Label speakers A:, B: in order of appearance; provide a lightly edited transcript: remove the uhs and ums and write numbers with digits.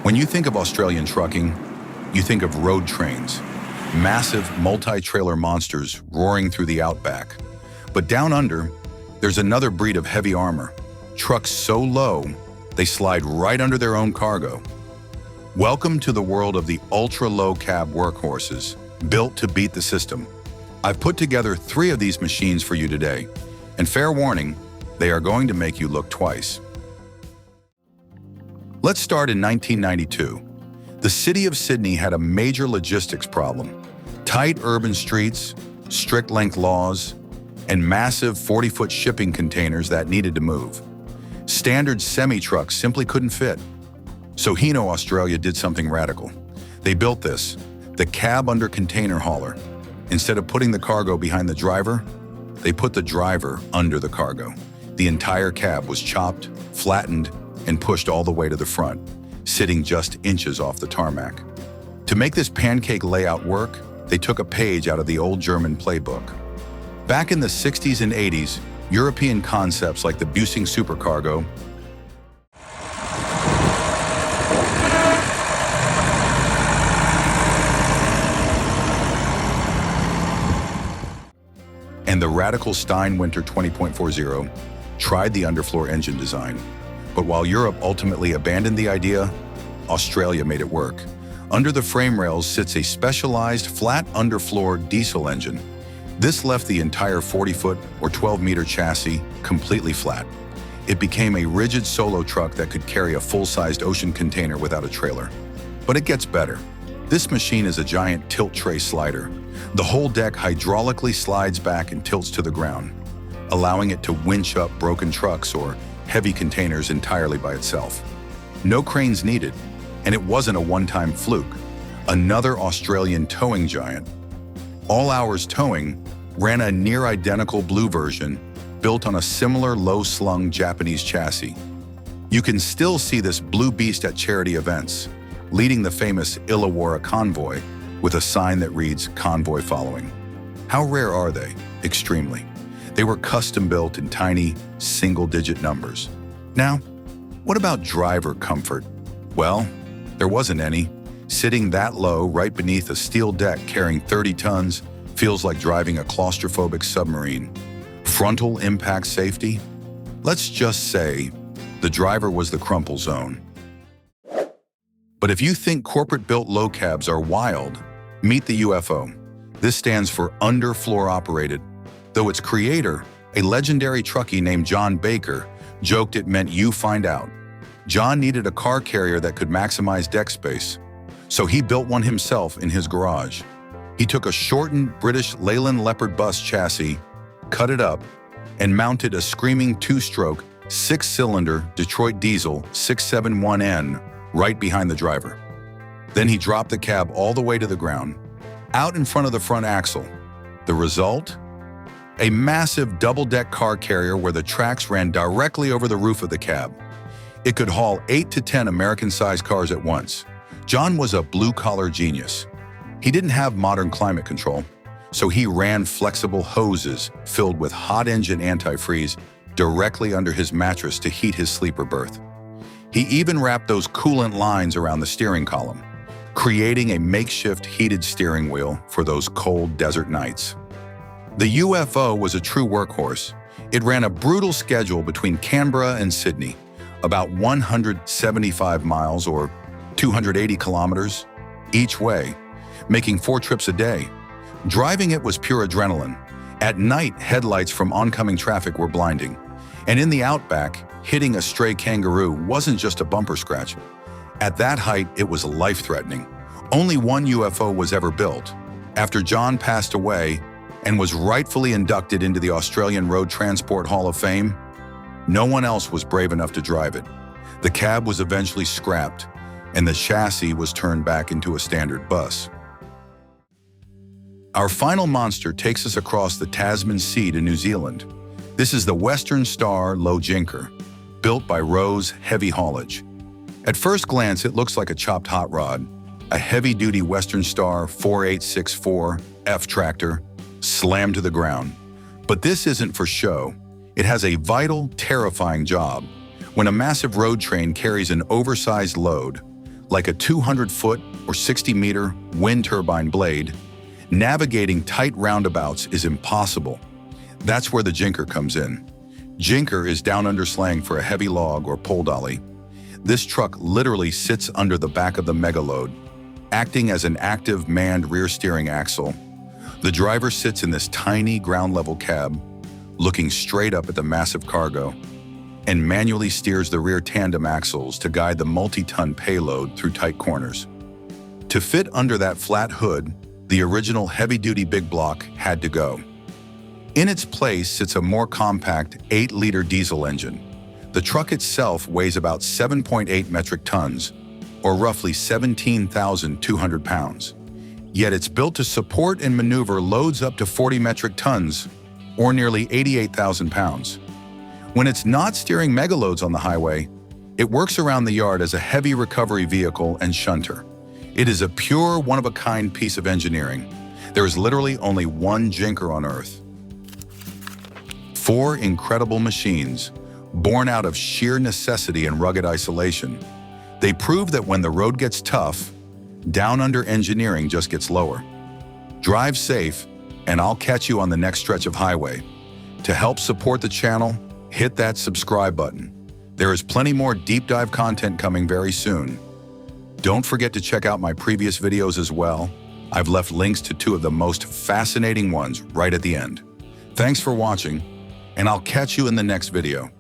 A: When you think of Australian trucking, you think of road trains, massive multi-trailer monsters roaring through the outback. But down under, there's another breed of heavy armor, trucks so low, they slide right under their own cargo. Welcome to the world of the ultra-low cab workhorses, built to beat the system. I've put together 3 of these machines for you today, and fair warning, they are going to make you look twice. Let's start in 1992. The city of Sydney had a major logistics problem. Tight urban streets, strict length laws, and massive 40-foot shipping containers that needed to move. Standard semi-trucks simply couldn't fit. So Hino, Australia did something radical. They built this, the cab under container hauler. Instead of putting the cargo behind the driver, they put the driver under the cargo. The entire cab was chopped, flattened, and pushed all the way to the front, sitting just inches off the tarmac. To make this pancake layout work, they took a page out of the old German playbook. Back in the 60s and 80s, European concepts like the Busing supercargo and the radical Steinwinter 20.40 tried the underfloor engine design. But while Europe ultimately abandoned the idea, Australia made it work. Under the frame rails sits a specialized flat underfloor diesel engine. This left the entire 40-foot or 12-meter chassis completely flat. It became a rigid solo truck that could carry a full-sized ocean container without a trailer. But it gets better. This machine is a giant tilt tray slider. The whole deck hydraulically slides back and tilts to the ground, allowing it to winch up broken trucks or heavy containers entirely by itself. No cranes needed, and it wasn't a one-time fluke. Another Australian towing giant, All Hours Towing, ran a near-identical blue version built on a similar low-slung Japanese chassis. You can still see this blue beast at charity events, leading the famous Illawarra convoy with a sign that reads "Convoy Following." How rare are they? Extremely. They were custom-built in tiny, single-digit numbers. Now, what about driver comfort? Well, there wasn't any. Sitting that low, right beneath a steel deck carrying 30 tons, feels like driving a claustrophobic submarine. Frontal impact safety? Let's just say the driver was the crumple zone. But if you think corporate-built low cabs are wild, meet the UFO. This stands for underfloor operated. Though its creator, a legendary truckie named John Baker, joked it meant you find out. John needed a car carrier that could maximize deck space, so he built one himself in his garage. He took a shortened British Leyland Leopard bus chassis, cut it up, and mounted a screaming 2-stroke, 6-cylinder Detroit diesel 671N right behind the driver. Then he dropped the cab all the way to the ground, out in front of the front axle. The result? A massive double-deck car carrier where the tracks ran directly over the roof of the cab. It could haul 8 to 10 American-sized cars at once. John was a blue-collar genius. He didn't have modern climate control, so he ran flexible hoses filled with hot engine antifreeze directly under his mattress to heat his sleeper berth. He even wrapped those coolant lines around the steering column, creating a makeshift heated steering wheel for those cold desert nights. The UFO was a true workhorse. It ran a brutal schedule between Canberra and Sydney, about 175 miles or 280 kilometers each way, making 4 trips a day. Driving it was pure adrenaline. At night, headlights from oncoming traffic were blinding. And in the outback, hitting a stray kangaroo wasn't just a bumper scratch. At that height, it was life-threatening. Only one UFO was ever built. After John passed away and was rightfully inducted into the Australian Road Transport Hall of Fame, no one else was brave enough to drive it. The cab was eventually scrapped, and the chassis was turned back into a standard bus. Our final monster takes us across the Tasman Sea to New Zealand. This is the Western Star Low Jinker, built by Rose Heavy-Haulage. At first glance, it looks like a chopped hot rod, a heavy-duty Western Star 4864 F tractor slammed to the ground. But this isn't for show. It has a vital, terrifying job. When a massive road train carries an oversized load, Like a 200-foot or 60-meter wind turbine blade, navigating tight roundabouts is impossible. That's where the jinker comes in. Jinker is down under slang for a heavy log or pole dolly. This truck literally sits under the back of the megaload, acting as an active manned rear steering axle. The driver sits in this tiny ground-level cab, looking straight up at the massive cargo, and manually steers the rear tandem axles to guide the multi-ton payload through tight corners. To fit under that flat hood, the original heavy-duty big block had to go. In its place sits a more compact 8-liter diesel engine. The truck itself weighs about 7.8 metric tons, or roughly 17,200 pounds. Yet it's built to support and maneuver loads up to 40 metric tons, or nearly 88,000 pounds. When it's not steering megaloads on the highway, it works around the yard as a heavy recovery vehicle and shunter. It is a pure, one-of-a-kind piece of engineering. There is literally only one jinker on Earth. 4 incredible machines, born out of sheer necessity and rugged isolation. They prove that when the road gets tough, down under engineering just gets lower. Drive safe, and I'll catch you on the next stretch of highway. To help support the channel, hit that subscribe button. There is plenty more deep dive content coming very soon. Don't forget to check out my previous videos as well. I've left links to 2 of the most fascinating ones right at the end. Thanks for watching, and I'll catch you in the next video.